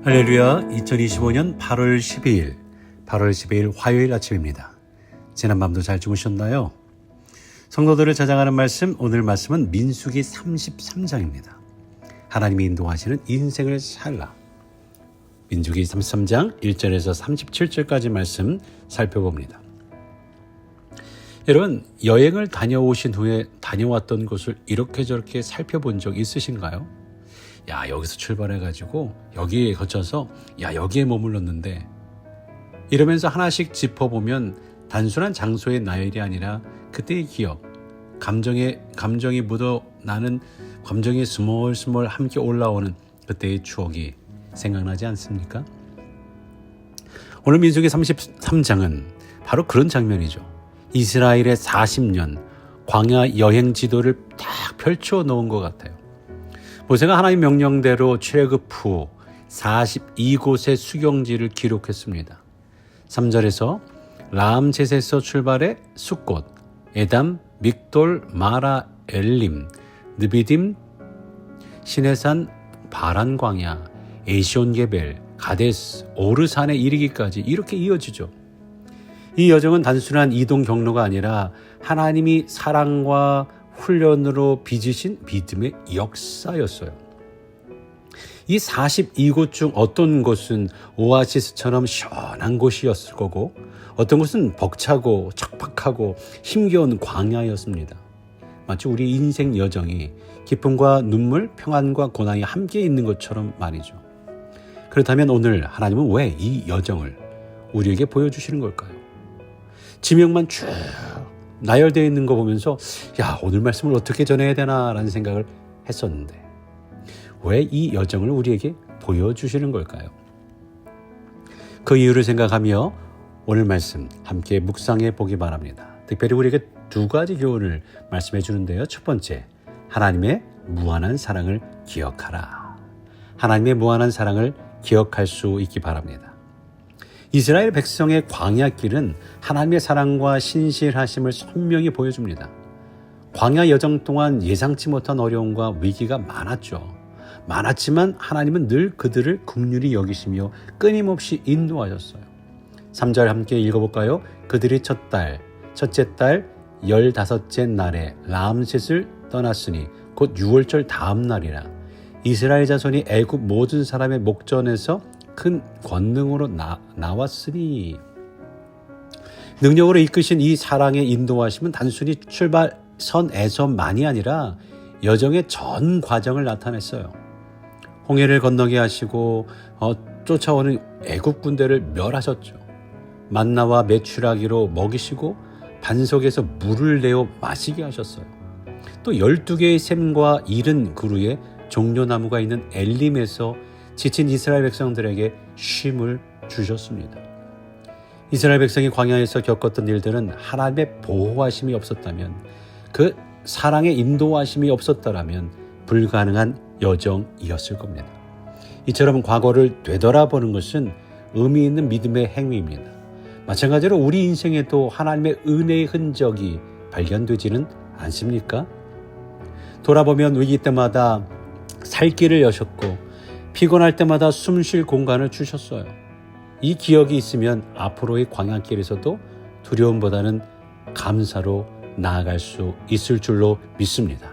할렐루야. 2025년 8월 12일 화요일 아침입니다. 지난밤도 잘 주무셨나요? 성도들을 찾아가는 말씀, 오늘 말씀은 민수기 33장입니다. 하나님이 인도하시는 인생을 살라. 민수기 33장 1절에서 37절까지 말씀 살펴봅니다. 여러분, 여행을 다녀오신 후에 다녀왔던 곳을 이렇게 저렇게 살펴본 적 있으신가요? 야, 여기서 출발해가지고 여기에 거쳐서 여기에 머물렀는데, 이러면서 하나씩 짚어보면 단순한 장소의 나열이 아니라 그때의 기억, 감정이 묻어나는, 감정이 스멀스멀 함께 올라오는 그때의 추억이 생각나지 않습니까? 오늘 민수기 33장은 바로 그런 장면이죠. 이스라엘의 40년 광야 여행 지도를 딱 펼쳐 놓은 것 같아요. 모세가 하나님 명령대로 출애굽 후 42곳의 수경지를 기록했습니다. 3절에서 라암셋에서 출발해 숫곳, 에담, 믹돌, 마라, 엘림, 느비딤, 시내산, 바란 광야, 에시온게벨, 가데스, 오르산에 이르기까지 이렇게 이어지죠. 이 여정은 단순한 이동 경로가 아니라 하나님이 사랑과 훈련으로 빚으신 믿음의 역사였어요. 이 42곳 중 어떤 곳은 오아시스처럼 시원한 곳이었을 거고, 어떤 곳은 벅차고 척박하고 힘겨운 광야였습니다. 마치 우리 인생 여정이 기쁨과 눈물, 평안과 고난이 함께 있는 것처럼 말이죠. 그렇다면 오늘 하나님은 왜 이 여정을 우리에게 보여주시는 걸까요? 지명만 쭉 나열되어 있는 거 보면서 오늘 말씀을 어떻게 전해야 되나라는 생각을 했었는데, 왜 이 여정을 우리에게 보여주시는 걸까요? 그 이유를 생각하며 오늘 말씀 함께 묵상해 보기 바랍니다. 특별히 우리에게 두 가지 교훈을 말씀해 주는데요. 첫 번째, 하나님의 무한한 사랑을 기억하라. 하나님의 무한한 사랑을 기억할 수 있기 바랍니다. 이스라엘 백성의 광야길은 하나님의 사랑과 신실하심을 선명히 보여줍니다. 광야 여정 동안 예상치 못한 어려움과 위기가 많았지만 하나님은 늘 그들을 긍휼히 여기시며 끊임없이 인도하셨어요. 3절 함께 읽어볼까요? 그들이 첫째 달 15째 날에 라암셋을 떠났으니 곧 6월절 다음 날이라. 이스라엘 자손이 애굽 모든 사람의 목전에서 큰 권능으로 나왔으니. 능력으로 이끄신 이 사랑의 인도하심은 단순히 출발선에서만이 아니라 여정의 전 과정을 나타냈어요. 홍해를 건너게 하시고 쫓아오는 애굽 군대를 멸하셨죠. 만나와 메추라기로 먹이시고 반석에서 물을 내어 마시게 하셨어요. 또 12개의 샘과 이른 그루에 종려나무가 있는 엘림에서 지친 이스라엘 백성들에게 쉼을 주셨습니다. 이스라엘 백성이 광야에서 겪었던 일들은 하나님의 보호하심이 없었다면, 그 사랑의 인도하심이 없었더라면 불가능한 여정이었을 겁니다. 이처럼 과거를 되돌아보는 것은 의미 있는 믿음의 행위입니다. 마찬가지로 우리 인생에도 하나님의 은혜의 흔적이 발견되지는 않습니까? 돌아보면 위기 때마다 살 길을 여셨고, 피곤할 때마다 숨 쉴 공간을 주셨어요. 이 기억이 있으면 앞으로의 광야길에서도 두려움보다는 감사로 나아갈 수 있을 줄로 믿습니다.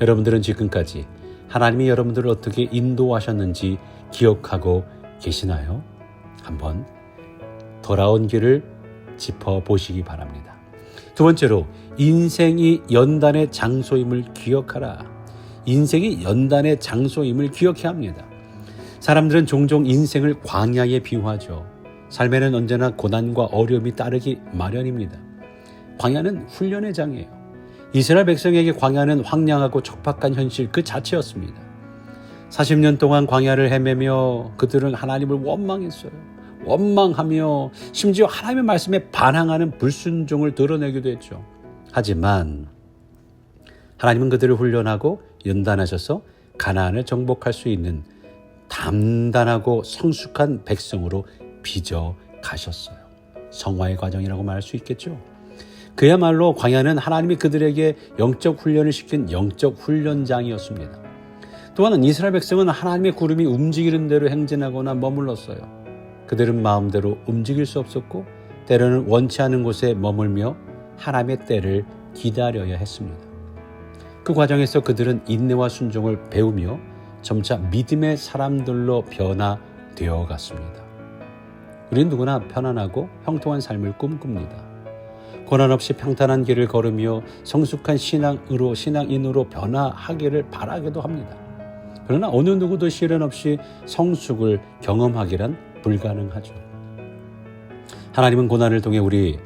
여러분들은 지금까지 하나님이 여러분들을 어떻게 인도하셨는지 기억하고 계시나요? 한번 돌아온 길을 짚어보시기 바랍니다. 두 번째로, 인생이 연단의 장소임을 기억하라. 인생이 연단의 장소임을 기억해야 합니다. 사람들은 종종 인생을 광야에 비유하죠. 삶에는 언제나 고난과 어려움이 따르기 마련입니다. 광야는 훈련의 장이에요. 이스라엘 백성에게 광야는 황량하고 척박한 현실 그 자체였습니다. 40년 동안 광야를 헤매며 그들은 하나님을 원망했어요. 원망하며 심지어 하나님의 말씀에 반항하는 불순종을 드러내기도 했죠. 하지만 하나님은 그들을 훈련하고 연단하셔서 가나안을 정복할 수 있는 단단하고 성숙한 백성으로 빚어 가셨어요. 성화의 과정이라고 말할 수 있겠죠. 그야말로 광야는 하나님이 그들에게 영적 훈련을 시킨 영적 훈련장이었습니다. 또한 이스라엘 백성은 하나님의 구름이 움직이는 대로 행진하거나 머물렀어요. 그들은 마음대로 움직일 수 없었고 때로는 원치 않은 곳에 머물며 하나님의 때를 기다려야 했습니다. 그 과정에서 그들은 인내와 순종을 배우며 점차 믿음의 사람들로 변화되어 갔습니다. 우리는 누구나 편안하고 형통한 삶을 꿈꿉니다. 고난 없이 평탄한 길을 걸으며 성숙한 신앙인으로 변화하기를 바라기도 합니다. 그러나 어느 누구도 시련 없이 성숙을 경험하기란 불가능하죠. 하나님은 고난을 통해 우리의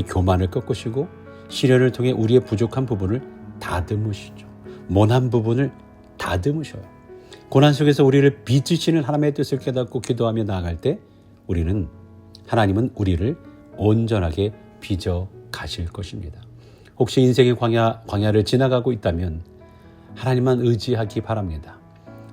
교만을 꺾으시고 시련을 통해 우리의 부족한 부분을 다듬으시죠. 모난 부분을 다듬으셔요. 고난 속에서 우리를 빚으시는 하나님의 뜻을 깨닫고 기도하며 나아갈 때 하나님은 우리를 온전하게 빚어 가실 것입니다. 혹시 인생의 광야를 지나가고 있다면 하나님만 의지하기 바랍니다.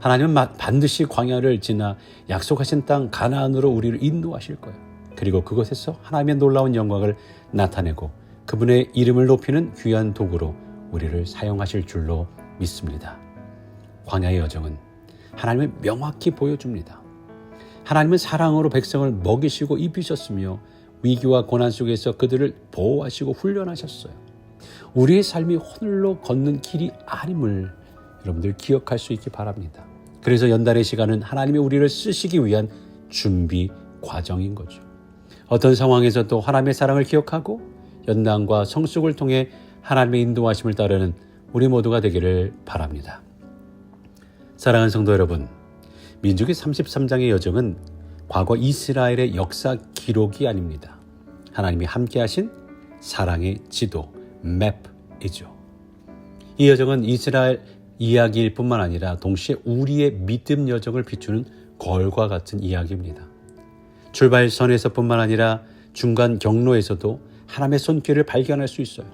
하나님은 반드시 광야를 지나 약속하신 땅 가나안으로 우리를 인도하실 거예요. 그리고 그곳에서 하나님의 놀라운 영광을 나타내고 그분의 이름을 높이는 귀한 도구로 우리를 사용하실 줄로 믿습니다. 광야의 여정은 하나님을 명확히 보여줍니다. 하나님은 사랑으로 백성을 먹이시고 입히셨으며 위기와 고난 속에서 그들을 보호하시고 훈련하셨어요. 우리의 삶이 호늘로 걷는 길이 아님을 여러분들 기억할 수 있기 바랍니다. 그래서 연단의 시간은 하나님이 우리를 쓰시기 위한 준비 과정인 거죠. 어떤 상황에서도 하나님의 사랑을 기억하고 연단과 성숙을 통해 하나님의 인도하심을 따르는 우리 모두가 되기를 바랍니다. 사랑하는 성도 여러분, 민수기 33장의 여정은 과거 이스라엘의 역사 기록이 아닙니다. 하나님이 함께하신 사랑의 지도, 맵이죠. 이 여정은 이스라엘 이야기일 뿐만 아니라 동시에 우리의 믿음 여정을 비추는 거울과 같은 이야기입니다. 출발선에서뿐만 아니라 중간 경로에서도 하나님의 손길을 발견할 수 있어요.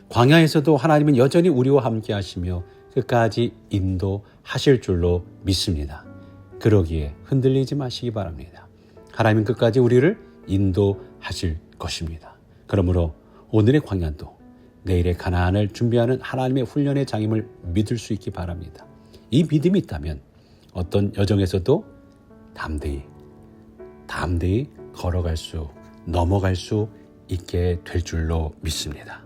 광야에서도 하나님은 여전히 우리와 함께 하시며 끝까지 인도하실 줄로 믿습니다. 그러기에 흔들리지 마시기 바랍니다. 하나님은 끝까지 우리를 인도하실 것입니다. 그러므로 오늘의 광야도 내일의 가나안을 준비하는 하나님의 훈련의 장임을 믿을 수 있기 바랍니다. 이 믿음이 있다면 어떤 여정에서도 담대히 걸어갈 수, 넘어갈 수 있게 될 줄로 믿습니다.